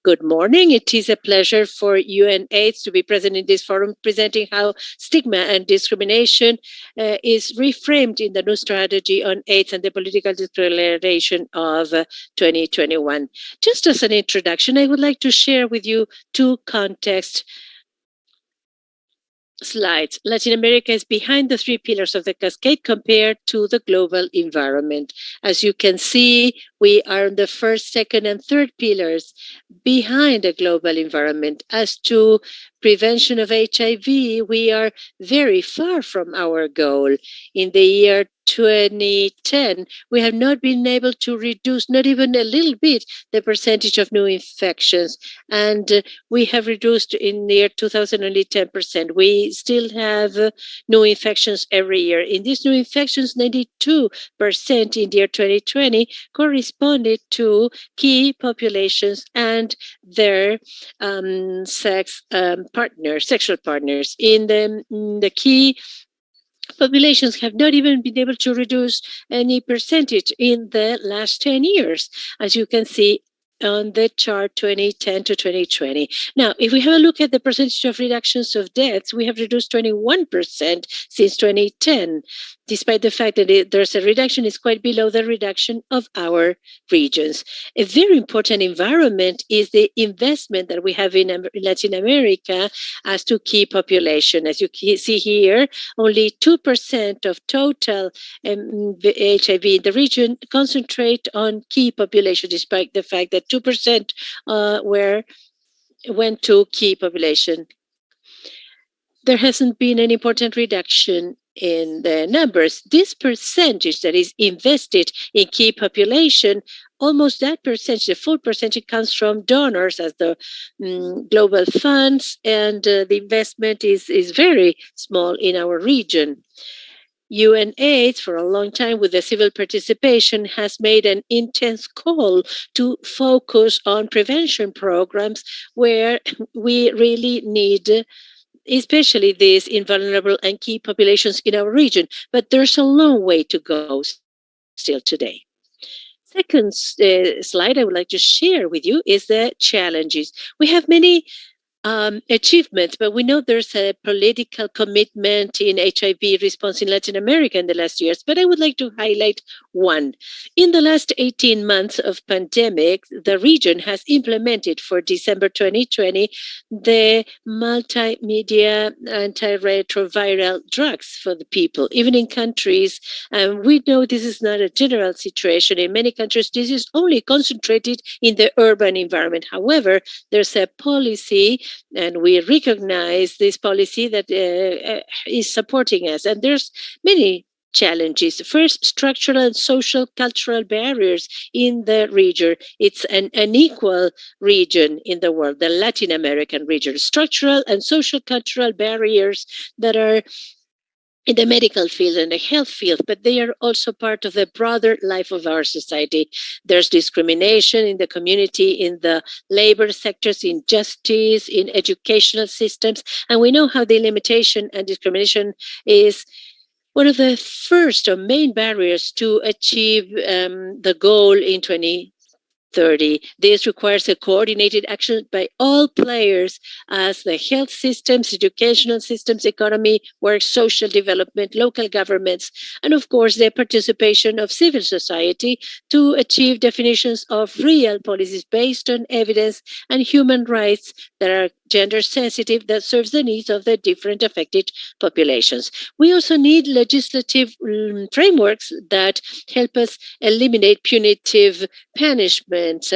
Good morning. It is a pleasure for UNAIDS to be present in this forum, presenting how stigma and discrimination is reframed in the new strategy on AIDS and the political declaration of 2021. Just as an introduction, I would like to share with you two contexts slides. Latin America is behind the three pillars of the cascade compared to the global environment. As you can see, we are on the first, second, and third pillars behind the global environment. As to prevention of HIV, we are very far from our goal. In the year 2010, we have not been able to reduce, not even a little bit, the percentage of new infections. And we have reduced in the year 2000 only 10%. We still have new infections every year. In these new infections, 92% in the year 2020 corresponded to key populations and their sexual partners. In the key populations have not even been able to reduce any percentage in the last 10 years, as you can see on the chart 2010 to 2020. Now, if we have a look at the percentage of reductions of deaths, we have reduced 21% since 2010, despite the fact that there's a reduction, is quite below the reduction of our regions. A very important environment is the investment that we have in Latin America as to key population. As you see here, only 2% of total HIV in the region concentrate on key population, despite the fact that 2% went to key population. There hasn't been an important reduction in the numbers. This percentage that is invested in key population, almost that percentage, the full percentage, comes from donors as the global funds, and the investment is very small in our region. UNAIDS, for a long time with the civil participation, has made an intense call to focus on prevention programs where we really need, especially these in vulnerable and key populations in our region. But there's a long way to go still today. Second slide I would like to share with you is the challenges. We have many achievements, but we know there's a political commitment in HIV response in Latin America in the last years. But I would like to highlight one. In the last 18 months of pandemic, the region has implemented for December 2020 the multimedia antiretroviral drugs for the people, even in countries. And we know this is not a general situation. In many countries, this is only concentrated in the urban environment. However, there's a policy, and we recognize this policy that is supporting us. And there's many challenges. First, structural and social cultural barriers in the region. It's an unequal region in the world, the Latin American region. Structural and social cultural barriers that are in the medical field and the health field, but they are also part of the broader life of our society. There's discrimination in the community, in the labor sectors, in justice, in educational systems, and we know how the limitation and discrimination is one of the first or main barriers to achieve the goal in 2030. This requires a coordinated action by all players as the health systems, educational systems, economy, work, social development, local governments, and of course the participation of civil society to achieve definitions of real policies based on evidence and human rights that are gender sensitive, that serves the needs of the different affected populations. We also need legislative frameworks that help us eliminate punitive punishments,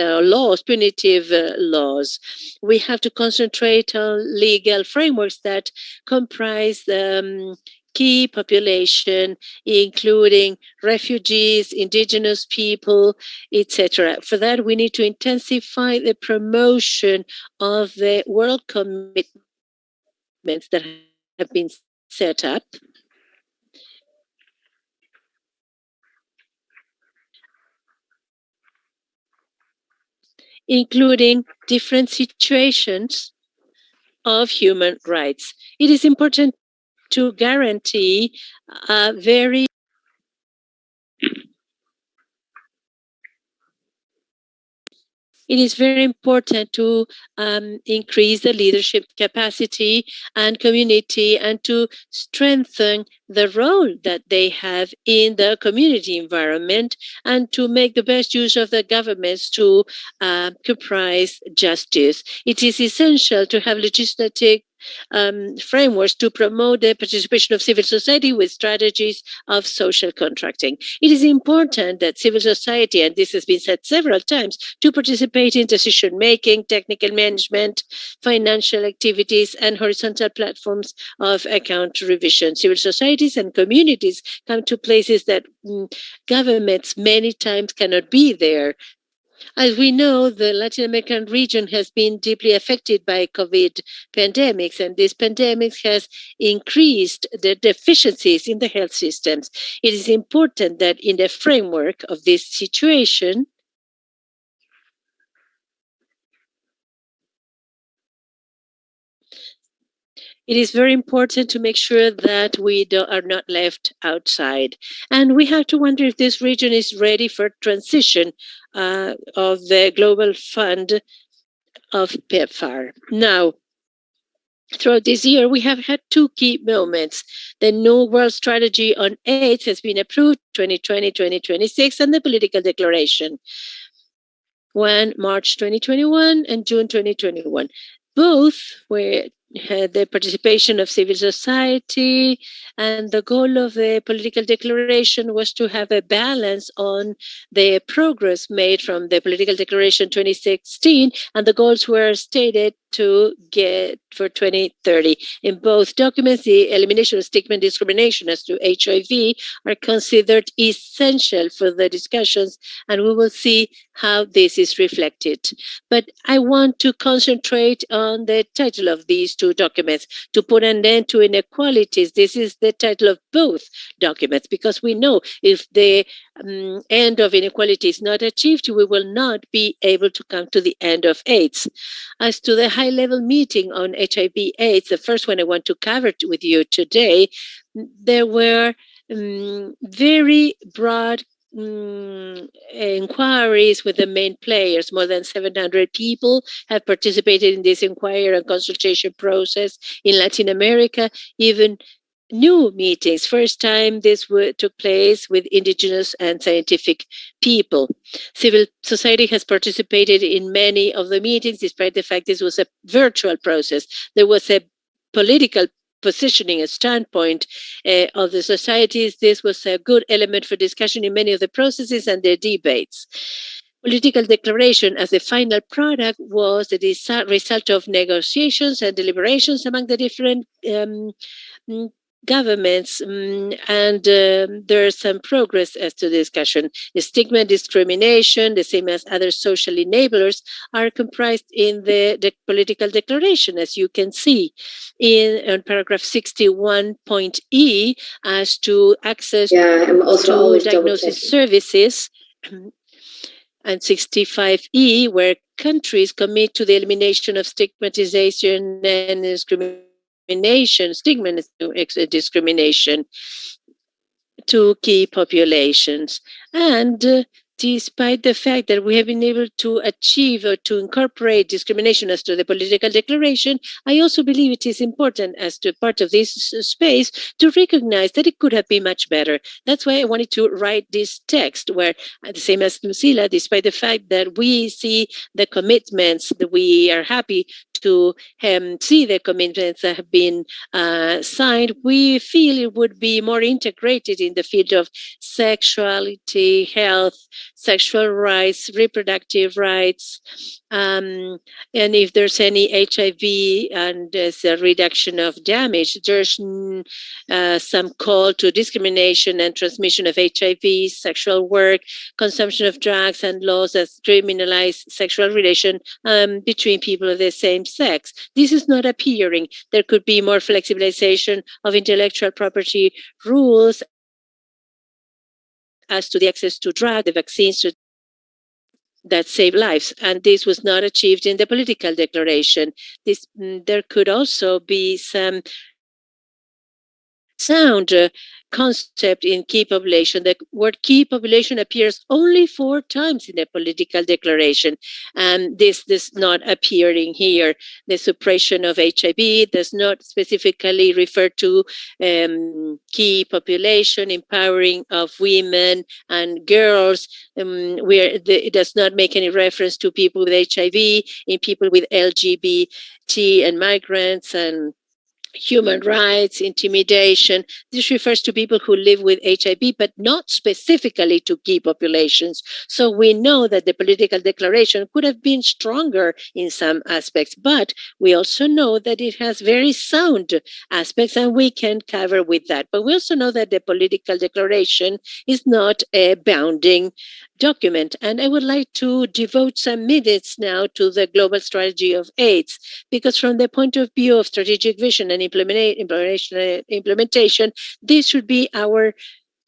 punitive laws. We have to concentrate on legal frameworks that comprise key population, including refugees, indigenous people, etc. For that, we need to intensify the promotion of the world commitments that have been set up. Including different situations of human rights. It is important to guarantee a very It is very important to increase the leadership capacity and community and to strengthen the role that they have in the community environment and to make the best use of the governments to comprise justice. It is essential to have legislative frameworks to promote the participation of civil society with strategies of social contracting. It is important that civil society, and this has been said several times, to participate in decision making, technical management, financial activities, and horizontal platforms of account revision. Civil societies and communities come to places that governments many times cannot be there. As we know, the Latin American region has been deeply affected by COVID pandemics, and this pandemic has increased the deficiencies in the health systems. It is important that in the framework of this situation, it is very important to make sure that we are not left outside. And we have to wonder if this region is ready for transition of the Global Fund of PEPFAR. Now, throughout this year, we have had two key moments. The new World Strategy on AIDS has been approved, 2020-2026, and the political declaration, one March 2021 and June 2021. Both had the participation of civil society, and the goal of the political declaration was to have a balance on the progress made from the political declaration 2016, and the goals were stated to get for 2030. In both documents, the elimination of stigma and discrimination as to HIV are considered essential for the discussions, and we will see how this is reflected. But I want to concentrate on the title of these two documents, to put an end to inequalities. This is the title of both documents, because we know if the end of inequality is not achieved, we will not be able to come to the end of AIDS. As to the high-level meeting on HIV/AIDS, the first one I want to cover with you today, there were very broad inquiries with the main players. More than 700 people have participated in this inquiry and consultation process in Latin America. Even new meetings. First time this took place with indigenous and scientific people. Civil society has participated in many of the meetings, despite the fact this was a virtual process. There was a political positioning, a standpoint of the societies. This was a good element for discussion in many of the processes and the debates. Political declaration as the final product was the result of negotiations and deliberations among the different governments, and there's some progress as to the discussion. The stigma and discrimination, the same as other social enablers, are comprised in the political declaration, as you can see in paragraph 61.e, as to access to diagnosis services, and 65E, where countries commit to the elimination of stigmatization and stigma and discrimination to key populations. And despite the fact that we have been able to achieve or to incorporate discrimination as to the political declaration, I also believe it is important as to part of this space to recognize that it could have been much better. That's why I wanted to write this text where, the same as Lucila, despite the fact that we see the commitments, that we are happy to see the commitments that have been signed, we feel it would be more integrated in the field of sexuality, health, sexual rights, reproductive rights, and if there's any HIV and there's a reduction of damage, there's some call to discrimination and transmission of HIV, sexual work, consumption of drugs, and laws that criminalize sexual relation between people of the same sex. This is not appearing. There could be more flexibilization of intellectual property rules as to the access to drugs, the vaccines that save lives. And this was not achieved in the political declaration. There could also be some sound concept in key population. The word key population appears only 4 times in the political declaration, and this does not appearing here. The suppression of HIV does not specifically refer to key population, empowering of women and girls, where it does not make any reference to people with HIV, in people with LGBT and migrants and human rights, intimidation. This refers to people who live with HIV, but not specifically to key populations. So we know that the political declaration could have been stronger in some aspects, but we also know that it has very sound aspects, and we can cover with that. But we also know that the political declaration is not a bounding document. And I would like to devote some minutes now to the global strategy of AIDS, because from the point of view of strategic vision and implementation, this should be our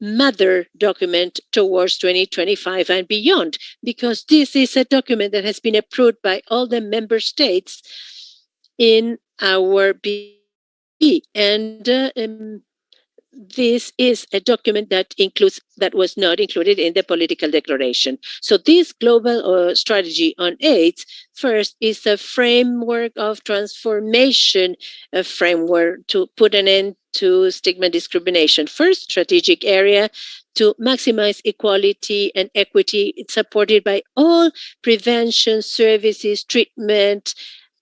mother document towards 2025 and beyond, because this is a document that has been approved by all the member states in our BB. And this is a document that was not included in the political declaration. So this global strategy on AIDS first is a framework of transformation, a framework to put an end to stigma and discrimination. First strategic area to maximize equality and equity. It's supported by all prevention services, treatment.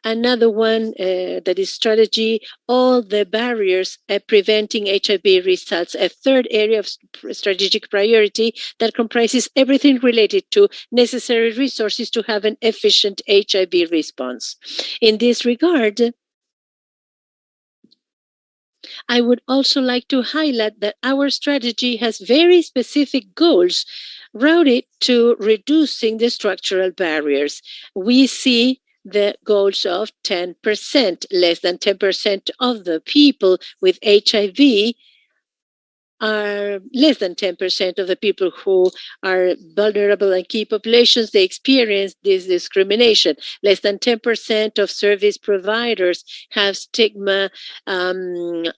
Another one that is strategy, all the barriers preventing HIV results. A third area of strategic priority that comprises everything related to necessary resources to have an efficient HIV response. In this regard, I would also like to highlight that our strategy has very specific goals routed to reducing the structural barriers. We see the goals of 10%. Less than 10% of the people with HIV are less than 10% of the people who are vulnerable and key populations, they experience this discrimination. Less than 10% of service providers have stigma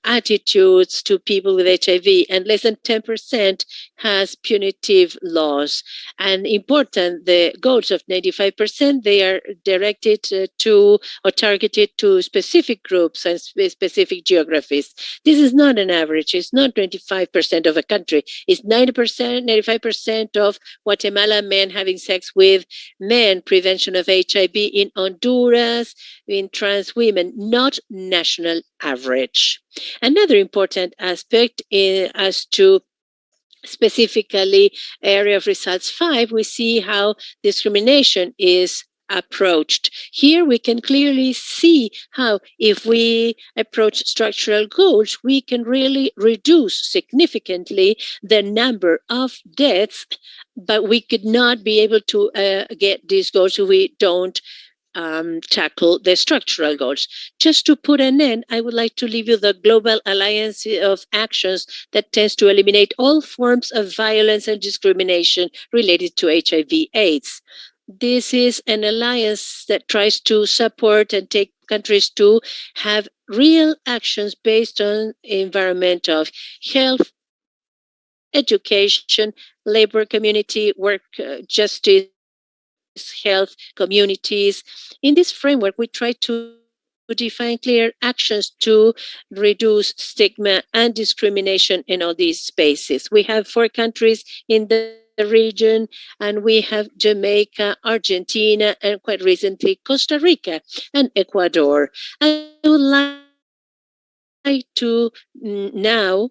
attitudes to people with HIV, and less than 10% has punitive laws. And important, the goals of 95%, they are directed to or targeted to specific groups and specific geographies. This is not an average. It's not 25% of a country. It's 90%, 95% of Guatemala men having sex with men, prevention of HIV in Honduras, in trans women, not national average. Another important aspect as to specifically area of results 5, we see how discrimination is approached. Here we can clearly see how if we approach structural goals, we can really reduce significantly the number of deaths, but we could not be able to get these goals if we don't tackle the structural goals. Just to put an end, I would like to leave you the Global Alliance of Actions that tends to eliminate all forms of violence and discrimination related to HIV/AIDS. This is an alliance that tries to support and take countries to have real actions based on environment of health, education, labor community, work, justice, health, communities. In this framework, we try to define clear actions to reduce stigma and discrimination in all these spaces. We have 4 countries in the region, and we have Jamaica, Argentina, and quite recently Costa Rica and Ecuador. I would like to now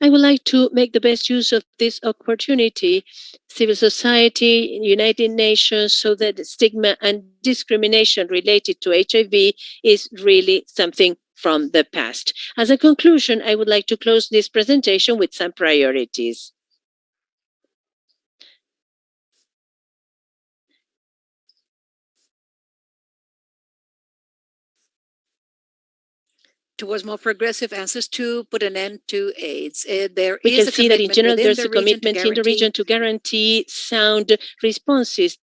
I would like to make the best use of this opportunity, civil society, United Nations, so that stigma and discrimination related to HIV is really something from the past. As a conclusion, I would like to close this presentation with some priorities. Towards more progressive answers to put an end to AIDS. We can see that in general there's a commitment in the region to guarantee sound responses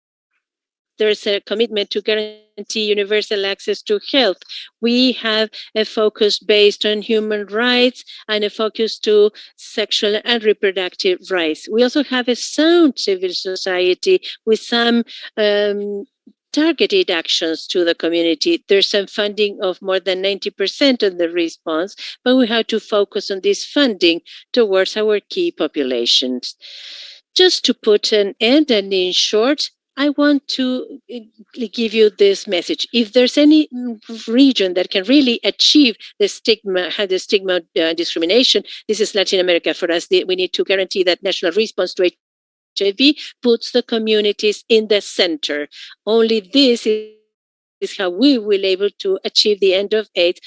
There's a commitment to guarantee universal access to health. We have a focus based on human rights and a focus to sexual and reproductive rights. We also have a sound civil society with some targeted actions to the community. There's some funding of more than 90% of the response, but we have to focus on this funding towards our key populations. Just to put an end, and in short, I want to give you this message. If there's any region that can really achieve the stigma discrimination, this is Latin America. For us, we need to guarantee that national response to HIV puts the communities in the center. Only this is how we will be able to achieve the end of AIDS